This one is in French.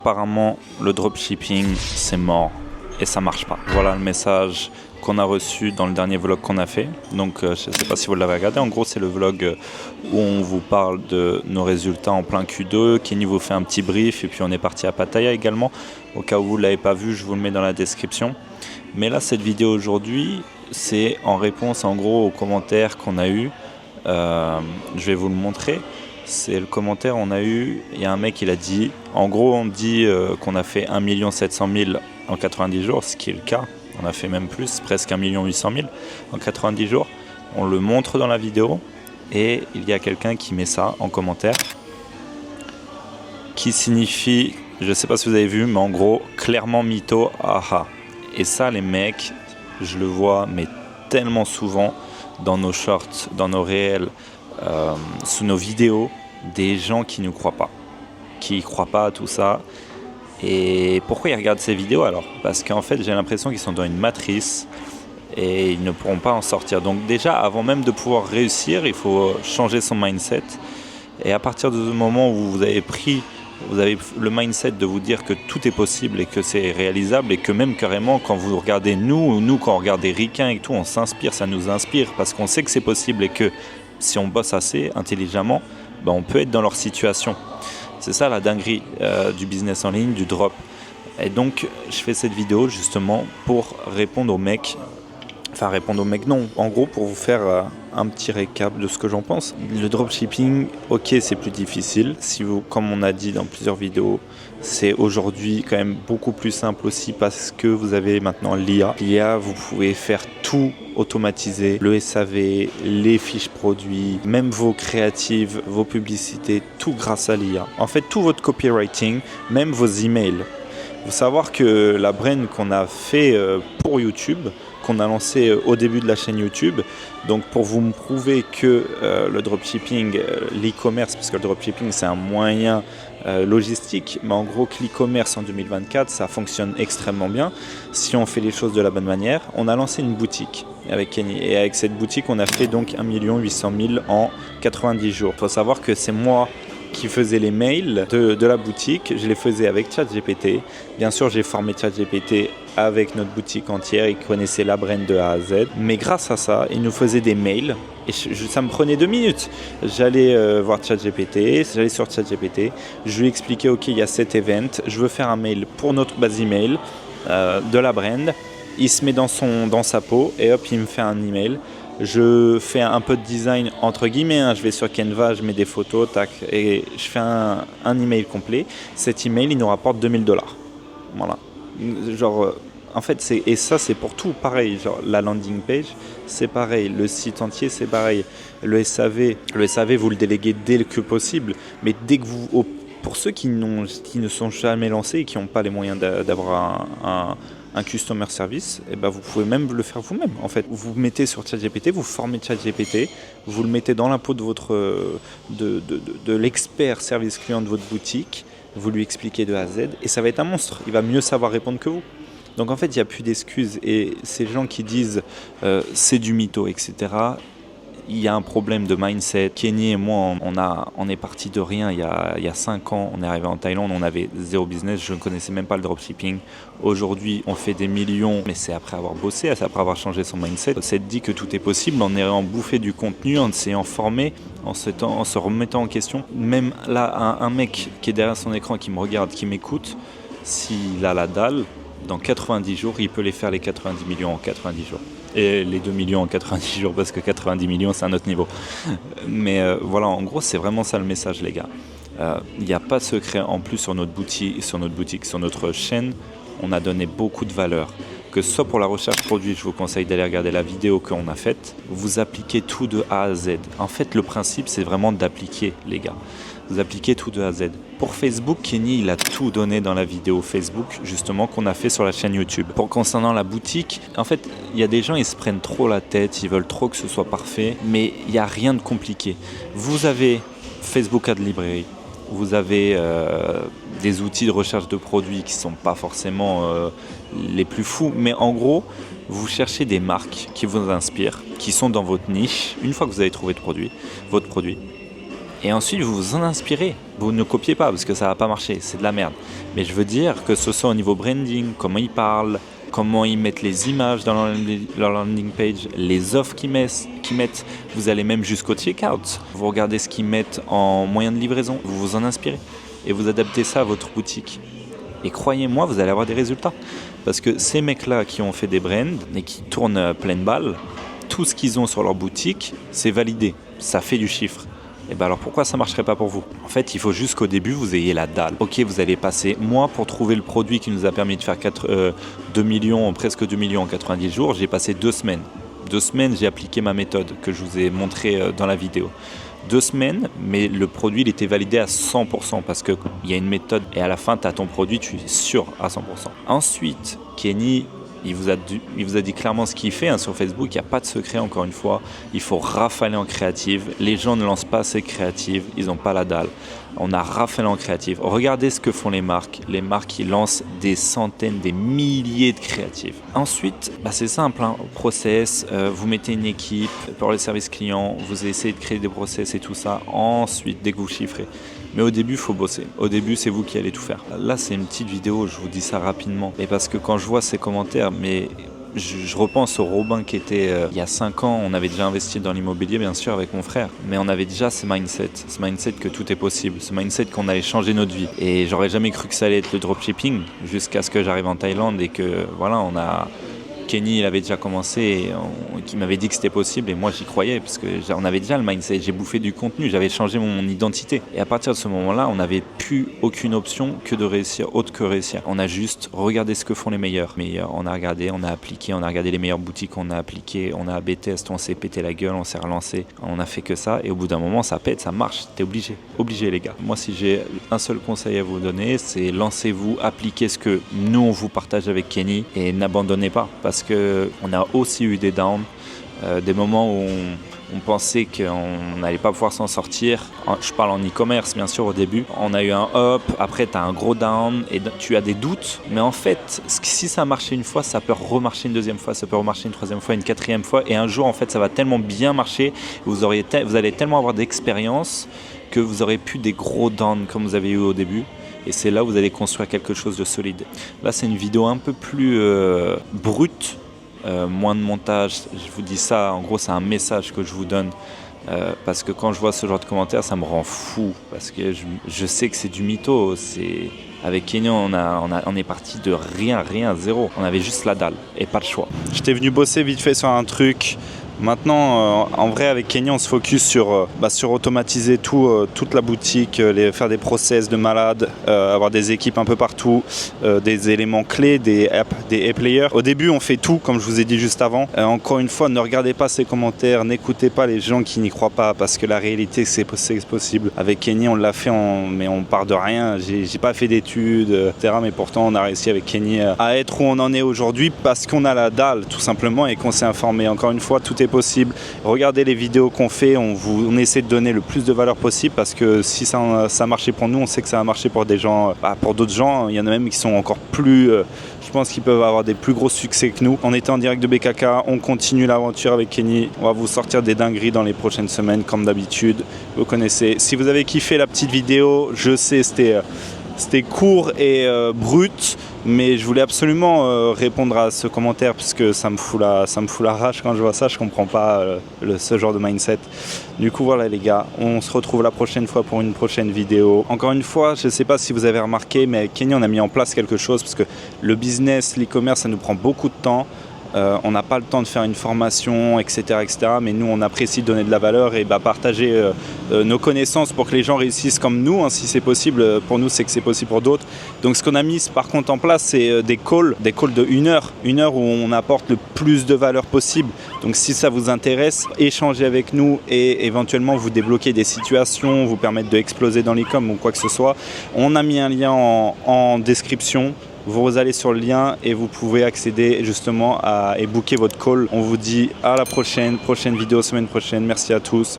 Apparemment, le dropshipping, c'est mort et ça marche pas. Voilà le message qu'on a reçu dans le dernier vlog qu'on a fait. Donc, je ne sais pas si vous l'avez regardé. En gros, c'est le vlog où on vous parle de nos résultats en plein Q2. Kenny vous fait un petit brief et puis on est parti à Pattaya également. Au cas où vous ne l'avez pas vu, je vous le mets dans la description. Mais là, cette vidéo aujourd'hui, c'est en réponse en gros aux commentaires qu'on a eu. Je vais vous le montrer. C'est le commentaire on a eu, il y a un mec il a dit, en gros on dit qu'on a fait 1 700 000 en 90 jours, ce qui est le cas, on a fait même plus, presque 1 800 000 en 90 jours, on le montre dans la vidéo et il y a quelqu'un qui met ça en commentaire, qui signifie, je ne sais pas si vous avez vu, mais en gros, clairement mytho, aha. Et ça les mecs, je le vois mais tellement souvent dans nos shorts, dans nos réels, sous nos vidéos, des gens qui ne croient pas, à tout ça. Et pourquoi ils regardent ces vidéos alors? Parce qu'en fait j'ai l'impression qu'ils sont dans une matrice et ils ne pourront pas en sortir. Donc déjà avant même de pouvoir réussir, il faut changer son mindset. Et à partir du moment où vous avez le mindset de vous dire que tout est possible et que c'est réalisable, et que même carrément quand vous regardez nous quand on regarde des ricains et tout, on s'inspire, ça nous inspire parce qu'on sait que c'est possible et que si on bosse assez intelligemment, ben on peut être dans leur situation. C'est ça la dinguerie du business en ligne, du drop. Et donc je fais cette vidéo justement pour répondre aux mecs. Enfin répondre aux mecs non, en gros pour vous faire un petit récap de ce que j'en pense. Le dropshipping, ok c'est plus difficile, si vous, comme on a dit dans plusieurs vidéos, c'est aujourd'hui quand même beaucoup plus simple aussi parce que vous avez maintenant l'IA. L'IA, vous pouvez faire tout automatiser, le SAV, les fiches produits, même vos créatives, vos publicités, tout grâce à l'IA. En fait tout votre copywriting, même vos emails. Il faut savoir que la brand qu'on a fait pour YouTube, qu'on a lancé au début de la chaîne YouTube, donc pour vous me prouver que le dropshipping, l'e-commerce, parce que le dropshipping c'est un moyen logistique, mais en gros que l'e-commerce en 2024 ça fonctionne extrêmement bien si on fait les choses de la bonne manière. On a lancé une boutique avec Kenny et avec cette boutique on a fait donc 1 800 000 en 90 jours. Il faut savoir que c'est moi qui faisait les mails de la boutique, je les faisais avec ChatGPT. Bien sûr, j'ai formé ChatGPT avec notre boutique entière, il connaissait la brand de A à Z. Mais grâce à ça, il nous faisait des mails et ça me prenait 2 minutes. J'allais voir ChatGPT, j'allais sur ChatGPT, je lui expliquais, ok, il y a cet event, je veux faire un mail pour notre base email de la brand. Il se met dans sa peau et hop, il me fait un email. Je fais un peu de design entre guillemets, je vais sur Canva, je mets des photos, tac, et je fais un email complet. Cet email, il nous rapporte $2000. Voilà. Genre, en fait, ça c'est pour tout pareil. Genre, la landing page, c'est pareil. Le site entier, c'est pareil. Le SAV, vous le déléguez dès que possible. Mais dès que pour ceux qui ne sont jamais lancés et qui n'ont pas les moyens d'avoir un customer service, et ben vous pouvez même le faire vous-même. En fait, vous mettez sur ChatGPT, vous formez ChatGPT, vous le mettez dans la peau de l'expert service client de votre boutique, vous lui expliquez de A à Z et ça va être un monstre. Il va mieux savoir répondre que vous. Donc en fait, il n'y a plus d'excuses et ces gens qui disent c'est du mytho, etc. Il y a un problème de mindset. Kenny et moi, on est parti de rien il y a 5 ans. On est arrivé en Thaïlande, on avait zéro business. Je ne connaissais même pas le dropshipping. Aujourd'hui, on fait des millions, mais c'est après avoir bossé, c'est après avoir changé son mindset. C'est dit que tout est possible en ayant bouffé du contenu, en s'ayant formé, en se remettant en question. Même là, un mec qui est derrière son écran, qui me regarde, qui m'écoute, s'il a la dalle, dans 90 jours, il peut les faire les 90 millions en 90 jours. Et les 2 millions en 90 jours, parce que 90 millions, c'est un autre niveau. Mais voilà, en gros, c'est vraiment ça le message, les gars. Il n'y a pas de secret. En plus, sur notre boutique, sur notre chaîne, on a donné beaucoup de valeur. Que ce soit pour la recherche produit, je vous conseille d'aller regarder la vidéo qu'on a faite. Vous appliquez tout de A à Z. En fait, le principe, c'est vraiment d'appliquer, les gars. Vous appliquez tout de A à Z. Pour Facebook, Kenny, il a tout donné dans la vidéo Facebook, justement, qu'on a fait sur la chaîne YouTube. Concernant la boutique, en fait, il y a des gens, ils se prennent trop la tête, ils veulent trop que ce soit parfait, mais il n'y a rien de compliqué. Vous avez Facebook Ad Library, vous avez des outils de recherche de produits qui ne sont pas forcément les plus fous, mais en gros, vous cherchez des marques qui vous inspirent, qui sont dans votre niche. Une fois que vous avez trouvé votre produit, Et ensuite, vous vous en inspirez. Vous ne copiez pas parce que ça va pas marcher, c'est de la merde. Mais je veux dire que ce soit au niveau branding, comment ils parlent, comment ils mettent les images dans leur landing page, les offres qu'ils mettent. Vous allez même jusqu'au checkout. Vous regardez ce qu'ils mettent en moyen de livraison. Vous vous en inspirez et vous adaptez ça à votre boutique. Et croyez-moi, vous allez avoir des résultats. Parce que ces mecs-là qui ont fait des brands et qui tournent pleine balle, tout ce qu'ils ont sur leur boutique, c'est validé. Ça fait du chiffre. Et bien alors pourquoi ça ne marcherait pas pour vous? En fait, il faut juste qu'au début, vous ayez la dalle. Ok, vous allez passer, moi, pour trouver le produit qui nous a permis de faire 2 millions, presque 2 millions en 90 jours, j'ai passé 2 semaines. 2 semaines, j'ai appliqué ma méthode que je vous ai montrée dans la vidéo. 2 semaines, mais le produit il était validé à 100% parce qu'il y a une méthode et à la fin, tu as ton produit, tu es sûr à 100%. Ensuite, Kenny, il vous a dit clairement ce qu'il fait sur Facebook. Il n'y a pas de secret, encore une fois. Il faut rafaler en créative. Les gens ne lancent pas assez créative. Ils n'ont pas la dalle. On a rafalé en créative. Regardez ce que font les marques. Les marques, ils lancent des centaines, des milliers de créatives. Ensuite, c'est simple. Process, vous mettez une équipe pour le service client. Vous essayez de créer des process et tout ça. Ensuite, dès que vous chiffrez. Mais au début, il faut bosser. Au début, c'est vous qui allez tout faire. Là, c'est une petite vidéo, je vous dis ça rapidement. Et parce que quand je vois ces commentaires, mais je repense au Robin qui était il y a 5 ans, on avait déjà investi dans l'immobilier, bien sûr, avec mon frère. Mais on avait déjà ce mindset que tout est possible, ce mindset qu'on allait changer notre vie. Et j'aurais jamais cru que ça allait être le dropshipping jusqu'à ce que j'arrive en Thaïlande et que, voilà, Kenny, il avait déjà commencé, qui m'avait dit que c'était possible et moi j'y croyais parce qu'on avait déjà le mindset, j'ai bouffé du contenu, j'avais changé mon identité. Et à partir de ce moment-là, on n'avait plus aucune option que de réussir, autre que réussir. On a juste regardé ce que font les meilleurs. On a regardé, on a appliqué, on a regardé les meilleures boutiques, on a appliqué, on a AB test, on s'est pété la gueule, on s'est relancé, on a fait que ça et au bout d'un moment ça pète, ça marche, t'es obligé les gars. Moi si j'ai un seul conseil à vous donner, c'est lancez-vous, appliquez ce que nous on vous partage avec Kenny et n'abandonnez pas parce qu'on a aussi eu des downs, des moments où on pensait qu'on n'allait pas pouvoir s'en sortir. Je parle en e-commerce bien sûr au début. On a eu un up, après tu as un gros down et tu as des doutes. Mais en fait, si ça a marché une fois, ça peut remarcher une deuxième fois, ça peut remarcher une troisième fois, une quatrième fois. Et un jour, en fait, ça va tellement bien marcher, vous allez tellement avoir d'expérience que vous aurez plus des gros downs comme vous avez eu au début. Et c'est là où vous allez construire quelque chose de solide. Là, c'est une vidéo un peu plus brute, moins de montage. Je vous dis ça, en gros, c'est un message que je vous donne. Parce que quand je vois ce genre de commentaires, ça me rend fou. Parce que je sais que c'est du mytho. Avec Kenny, on est parti de rien, zéro. On avait juste la dalle et pas le choix. J'étais venu bosser vite fait sur un truc. Maintenant, en vrai, avec Kenny, on se focus sur automatiser toute la boutique, faire des process de malade, avoir des équipes un peu partout, des éléments clés, des players. Au début, on fait tout, comme je vous ai dit juste avant. Encore une fois, ne regardez pas ces commentaires, n'écoutez pas les gens qui n'y croient pas, parce que la réalité, c'est possible. Avec Kenny, on l'a fait, mais on part de rien. J'ai pas fait d'études, etc. Mais pourtant, on a réussi avec Kenny à être où on en est aujourd'hui, parce qu'on a la dalle, tout simplement, et qu'on s'est informé. Encore une fois, tout est possible. Regardez les vidéos qu'on fait, on essaie de donner le plus de valeur possible parce que si ça a marché pour nous, on sait que ça a marché pour des gens, pour d'autres gens. Il y en a même qui sont encore plus, je pense qu'ils peuvent avoir des plus gros succès que nous. On était en direct de BKK, on continue l'aventure avec Kenny. On va vous sortir des dingueries dans les prochaines semaines comme d'habitude. Vous connaissez. Si vous avez kiffé la petite vidéo, je sais, c'était court et brut, mais je voulais absolument répondre à ce commentaire parce que ça me fout la rage quand je vois ça. Je comprends pas ce genre de mindset. Du coup, voilà les gars, on se retrouve la prochaine fois pour une prochaine vidéo. Encore une fois, je ne sais pas si vous avez remarqué, mais avec Kenny, on a mis en place quelque chose parce que le business, l'e-commerce, ça nous prend beaucoup de temps. On n'a pas le temps de faire une formation, etc., mais nous, on apprécie de donner de la valeur et partager nos connaissances pour que les gens réussissent comme nous, si c'est possible. Pour nous, c'est que c'est possible pour d'autres. Donc, ce qu'on a mis, par contre, en place, c'est des calls de 1 heure. 1 heure où on apporte le plus de valeur possible. Donc, si ça vous intéresse, échangez avec nous et éventuellement vous débloquer des situations, vous permettre d'exploser dans l'e-com ou quoi que ce soit. On a mis un lien en description. Vous allez sur le lien et vous pouvez accéder justement et booker votre call. On vous dit à la prochaine vidéo semaine prochaine. Merci à tous.